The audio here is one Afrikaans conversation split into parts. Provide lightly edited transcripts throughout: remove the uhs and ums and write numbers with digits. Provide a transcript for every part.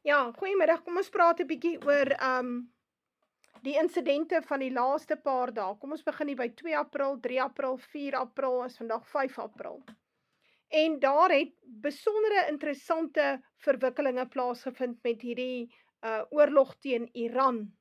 Ja, goeiemiddag. Kom ons praat 'n bietjie oor die insidente van die laaste paar dae. Kom ons begin hier by 2 April, 3 April, 4 April, is vandag 5 April. En daar het besondere interessante verwikkelinge plaasgevind met hierdie oorlog teen Iran.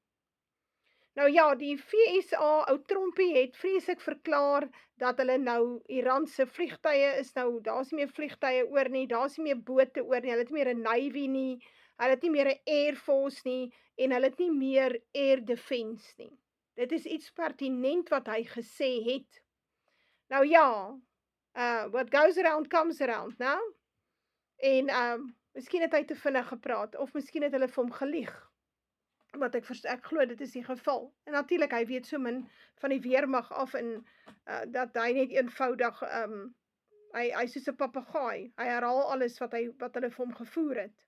Nou ja, die FSA, ou Trompie het vreeslik verklaar dat hulle nou Iran se vliegtuie is nou daar's nie meer vliegtuie oor nie, daar's nie meer bote oor nie, hulle het nie meer 'n navy nie, hulle het nie meer 'n air force nie en hulle het nie meer air defence nie. Dit is iets pertinent wat hy gesê het. Nou ja, what goes around comes around, né? En miskien het hy te vinnig gepraat of miskien het hulle vir hom gelieg. Wat ek glo dit is die geval. En natuurlik hy weet so min van die weermag af en dat hy net eenvoudig hy soos 'n papegaai. Hy herhaal alles wat hulle vir hom gevoer het.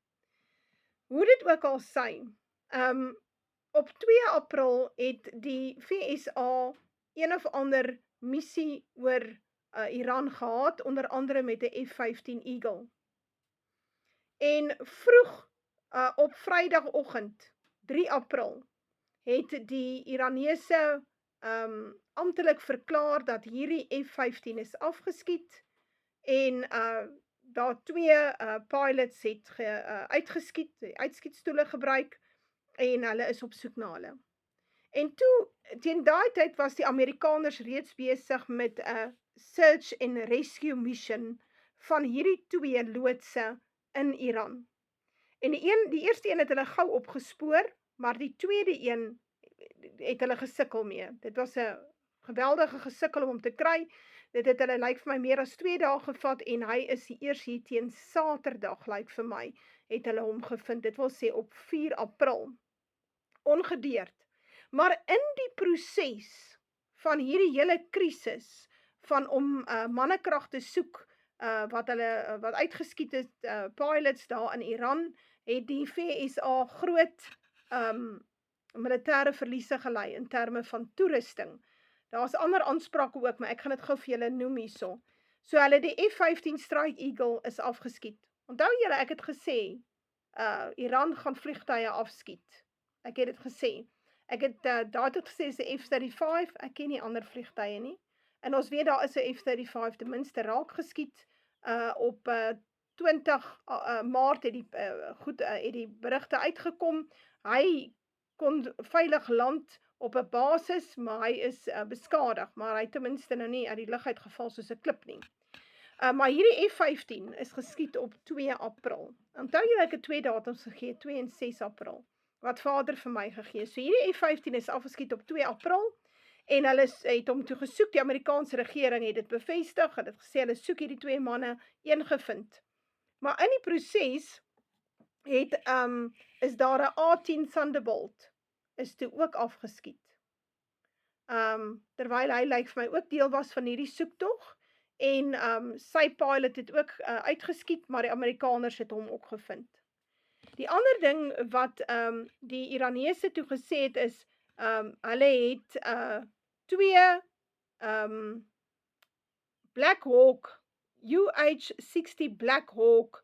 Hoe dit ook al sy, op 2 April het die FSA een of ander missie oor Iran gehad, onder andere met 'n F-15 Eagle. En vroeg op Vrydagoggend 3 April het die Iranese amptelik verklaar dat hierdie F-15 is afgeskiet en daar 2 pilots het uitgeskiet, uitskietstoele gebruik en hulle is op soek na hulle. En toe, teen daai tyd was die Amerikaners reeds besig met 'n search and rescue mission van hierdie 2 loodse in Iran. En die eerste een het hulle gou opgespoor, maar die tweede een het hulle gesukkel mee. Dit was 'n geweldige gesukkel om hom te kry. Dit het hulle lyk vir my meer as 2 dae gevat en hy is eers hier teen Saterdag lyk vir my het hulle hom gevind. Dit wil sê op 4 April. Ongedeerd. Maar in die proses van hierdie hele krisis van om mannekrag te soek wat uitgeskiet het, pilots daar in Iran, het die FSA groot militêre verliese gelei in terme van toerusting. Daar's ander aansprake ook, maar ek gaan dit gou vir julle noem hierso. So hulle die F-15 Strike Eagle is afgeskiet. Onthou julle, ek het gesê, Iran gaan vliegtuie afskiet. Ek het dit gesê. Ek het daar het gesê is 'n F-35, ek ken nie ander vliegtuie nie. En ons weet daar is 'n F-35 ten minste raak geskiet op 20 Maart het die berigte uitgekom. Hy kon veilig land op 'n basis, maar hy is beskadig, maar hy het ten minste nou nie uit die lug uit geval soos 'n klip nie. Maar hierdie F-15 is geskiet op 2 April. Onthou jy ek het 2 datums gegee, 2 en 6 April, wat Vader vir my gegee. So hierdie F-15 is afgeskiet op 2 April en hulle het hom toe gesoek. Die Amerikaanse regering het dit bevestig, het gesê hulle soek hierdie 2 manne, een gevind. Maar in die proses is daar 'n A-10 Thunderbolt is toe ook afgeskiet. Terwyl hy lyk vir my ook deel was van hierdie soektog en sy pilot het ook uitgeskiet, maar die Amerikaners het hom ook gevind. Die ander ding wat die Iranese toe gesê het is hulle het 2 Black Hawk UH-60 Black Hawk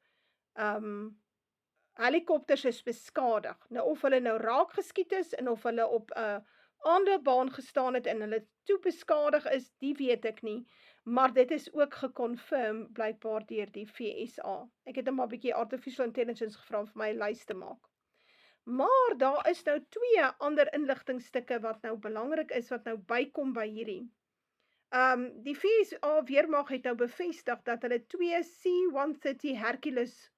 helikopters is beskadig. Nou of hulle nou raak geskiet is en of hulle op 'n aanloopbaan gestaan het en hulle toe beskadig is, die weet ek nie, maar dit is ook geconfirm blykbaar deur die FSA. Ek het hom maar 'n bietjie artificial intelligence gevra om vir my 'n lys te maak. Maar daar is nou 2 ander inligtingstukke wat nou belangrik is, wat nou bykom by hierdie. Die FSA weermag het nou bevestig dat hulle 2 C-130 Hercules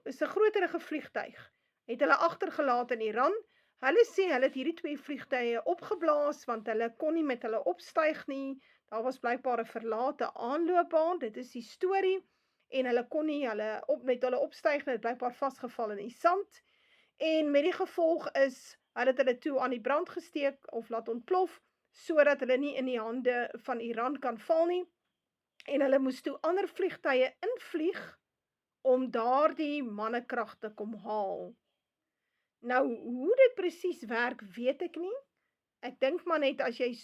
is 'n groterige vliegtuig, het hulle agtergelaat in Iran. Hulle sê hulle het hierdie 2 vliegtuie opgeblaas, want hulle kon nie met hulle opstyg nie. Daar was blykbaar 'n verlate aanloopbaan, dit is die storie, en hulle kon nie met hulle opstyg nie, het blykbaar vasgeval in die sand. En met die gevolg is, hulle toe aan die brand gesteek, of laat ontplof, sodat hulle nie in die hande van Iran kan val nie. En hulle moes toe ander vliegtuie invlieg, om daardie mannekrag te kom haal. Nou, hoe dit presies werk, weet ek nie. Ek dink maar net as jy,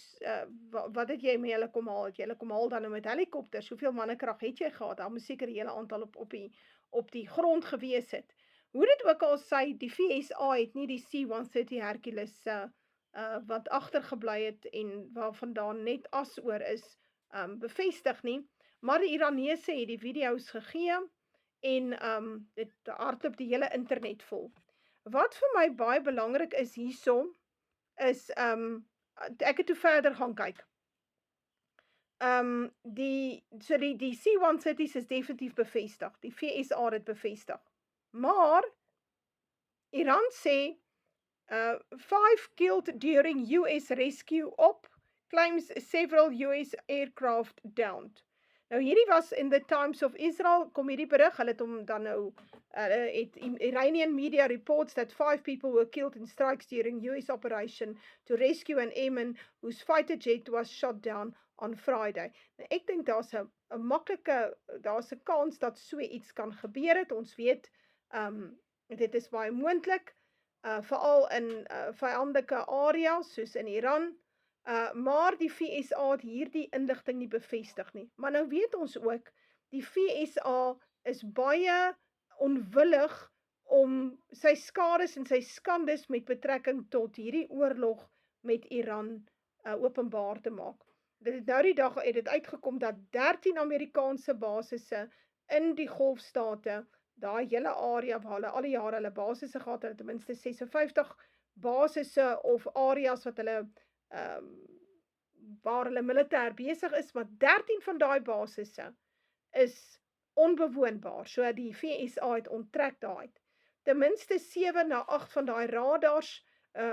wat het jy met hulle kom haal? Het jy hulle kom haal dan nou met helikopters? Hoeveel mannekrag het jy gehad? Daar moes seker 'n hele aantal op die grond gewees het. Hoe dit ook al sy, die VSA het nie die C-130 Hercules wat agtergebly het en waarvandaan net as oor is, bevestig nie, maar die Iranese het die video's gegee en dit hardloop die hele internet vol. Wat vir my baie belangrik is hierso, is ek het toe verder gaan kyk. Die C-130's is definitief bevestig. Die VSA het dit bevestig. Maar Iran sê 5 killed during US rescue op, claims several US aircraft downed. Nou hierdie was in the Times of Israel, kom hierdie berig, hulle het hom dan nou, het Iranian media reports that 5 people were killed in strikes during US operation to rescue an airman whose fighter jet was shot down on Friday. Nou ek dink daar's 'n kans dat so iets kan gebeur het. Ons weet, dit is baie moontlik, veral in vyandelike areas soos in Iran. Maar die VSA het hierdie inligting nie bevestig nie. Maar nou weet ons ook, die VSA is baie onwillig om sy skades en sy skandes met betrekking tot hierdie oorlog met Iran openbaar te maak. Dit het nou die dag het dit uitgekom dat 13 Amerikaanse basisse in die Golfstate, daai hele area waar hulle al die jare hulle basisse gehad het, ten minste 56 basisse of areas wat hulle waar hulle militêr besig is, maar 13 van daai basisse is onbewoonbaar, so die VSA het onttrek daaruit. Ten minste 7 na 8 van daai radars,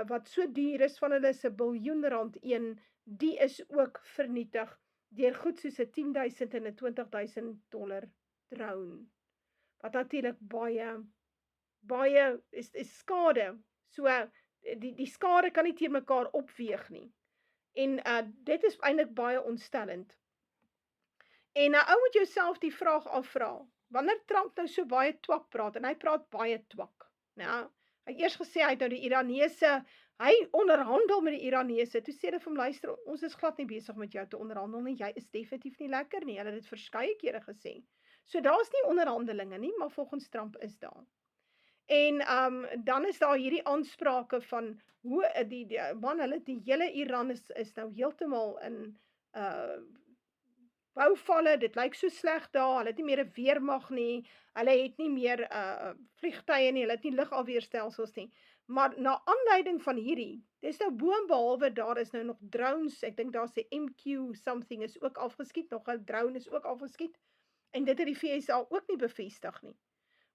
wat so duur is, van hulle is 1 biljoen rand een, die is ook vernietig deur goed soos 'n 10.000 en 'n 20.000 dollar drone, wat natuurlik baie is skade, so die skade kan nie teen mekaar opweeg nie, en dit is eintlik baie ontstellend. En nou ou moet jouself die vraag afvra, wanneer Trump nou so baie twak praat, en hy praat baie twak, nou, hy eers gesê, hy het nou die Iranese, hy onderhandel met die Iranese, toe sê hulle vir hom, luister, ons is glad nie besig met jou te onderhandel nie, jy is definitief nie lekker nie, hulle het dit verskeie kere gesê. So daar is nie onderhandelinge nie, maar volgens Trump is daar. En dan is daar hierdie aansprake van hoe die hele Iran is nou heeltemal in bouvalle, dit lyk so sleg daar, hulle het nie meer 'n weermag nie, hulle het nie meer vliegtuie nie, hulle het nie lugafweerstelsels nie. Maar na aanleiding van hierdie, dis nou boonbehalwe daar is nou nog drones, ek dink daar's 'n MQ something is ook afgeskiet, nog 'n drone is ook afgeskiet, en dit het die VSA ook nie bevestig nie.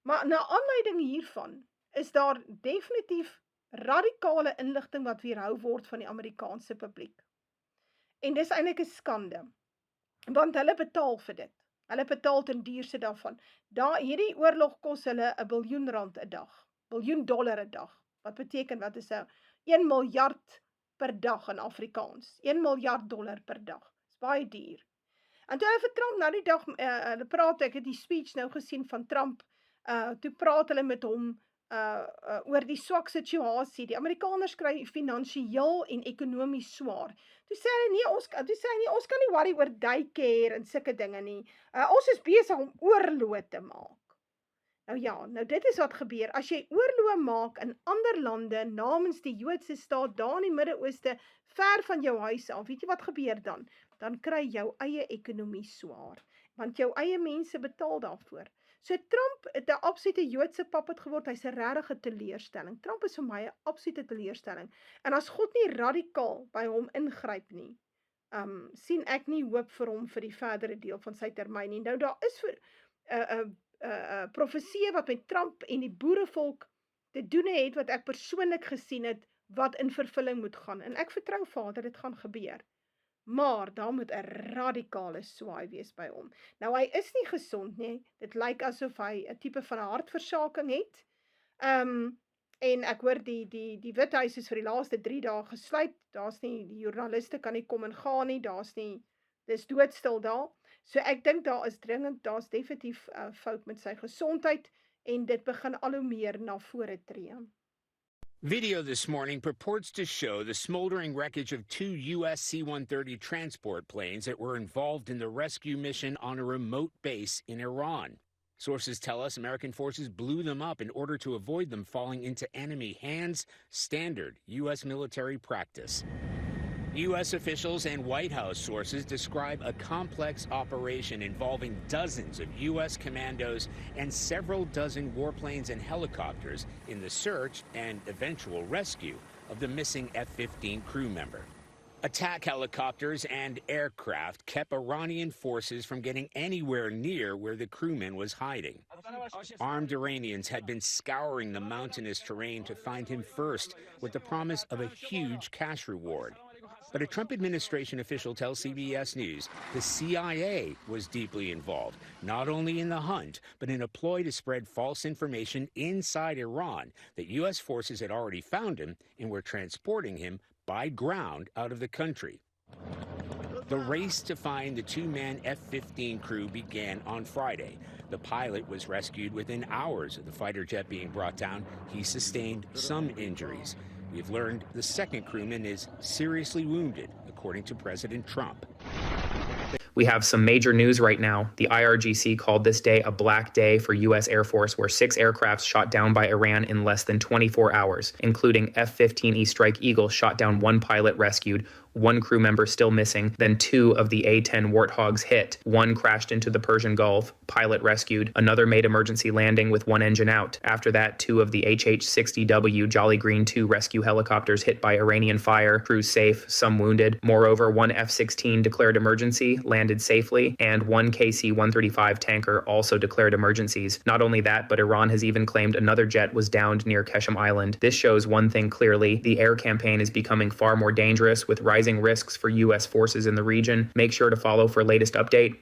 Maar na aanleiding hiervan is daar definitief radikale inligting wat weerhou word van die Amerikaanse publiek. En dis eintlik 'n skande, want hulle betaal vir dit. Hulle betaal ten duurste daarvan. Hierdie oorlog kos hulle 1 biljoen rand 'n dag, biljoen dollar 'n dag. Wat beteken, wat is 1 miljard per dag in Afrikaans, 1 miljard dollar per dag. Dis baie duur. En toe hulle vir Trump nou die dag, hulle praat, ek het die speech nou gesien van Trump, toe praat hulle met hom oor die swak situasie, die Amerikaners kry finansiëel en ekonomies swaar. Toe sê hy nie, ons kan nie worry oor daycare en sulke dinge nie, ons is besig om oorloë te maak. Nou ja, nou dit is wat gebeur, as jy oorloë maak in ander lande, namens die Joodse staat, daar in die Midde-Ooste, ver van jou huis af, weet jy wat gebeur dan? Dan kry jou eie ekonomie swaar, want jou eie mense betaal daarvoor. So Trump het 'n absolute Joodse puppet geword, hy's 'n regte teleurstelling. Trump is vir my 'n absolute teleurstelling. En as God nie radikaal by hom ingryp nie, sien ek nie hoop vir hom vir die verdere deel van sy termyn nie. Nou daar is vir profesie wat met Trump en die boerevolk te doen het, wat ek persoonlik gesien het, wat in vervulling moet gaan. En ek vertrou Vader, dit gaan gebeur. Maar daar moet 'n radikale swaai wees by hom. Nou hy is nie gesond nie, dit lyk asof hy 'n tipe van 'n hartversaking het, en ek hoor die Withuis is vir die laaste 3 dae gesluit, daar's nie, die joernaliste kan nie kom en gaan nie, dis doodstil daar, so ek dink daar's definitief fout met sy gesondheid, en dit begin al hoe meer na vore tree. Video this morning purports to show the smoldering wreckage of 2 U.S. C-130 transport planes that were involved in the rescue mission on a remote base in Iran. Sources tell us American forces blew them up in order to avoid them falling into enemy hands, standard U.S. military practice. U.S. officials and White House sources describe a complex operation involving dozens of U.S. commandos and several dozen warplanes and helicopters in the search and eventual rescue of the missing F-15 crew member. Attack helicopters and aircraft kept Iranian forces from getting anywhere near where the crewman was hiding. Armed Iranians had been scouring the mountainous terrain to find him first, with the promise of a huge cash reward. But a Trump administration official tells CBS News the CIA was deeply involved, not only in the hunt, but in a ploy to spread false information inside Iran that U.S. forces had already found him and were transporting him by ground out of the country. The race to find the two-man F-15 crew began on Friday. The pilot was rescued within hours of the fighter jet being brought down. He sustained some injuries. We've learned the second crewman is seriously wounded, according to President Trump. We have some major news right now. The IRGC called this day a black day for U.S. Air Force, where 6 aircrafts shot down by Iran in less than 24 hours, including F-15E Strike Eagle shot down 1 pilot rescued, 1 crew member still missing, then 2 of the A-10 Warthogs hit. 1 crashed into the Persian Gulf, pilot rescued. Another made emergency landing with 1 engine out. After that, 2 of the HH-60W Jolly Green 2 rescue helicopters hit by Iranian fire, crews safe, some wounded. Moreover, 1 F-16 declared emergency, landed safely, and 1 KC-135 tanker also declared emergencies. Not only that, but Iran has even claimed another jet was downed near Qeshm Island. This shows one thing clearly: the air campaign is becoming far more dangerous, with rising risks for U.S. forces in the region. Make sure to follow for latest update.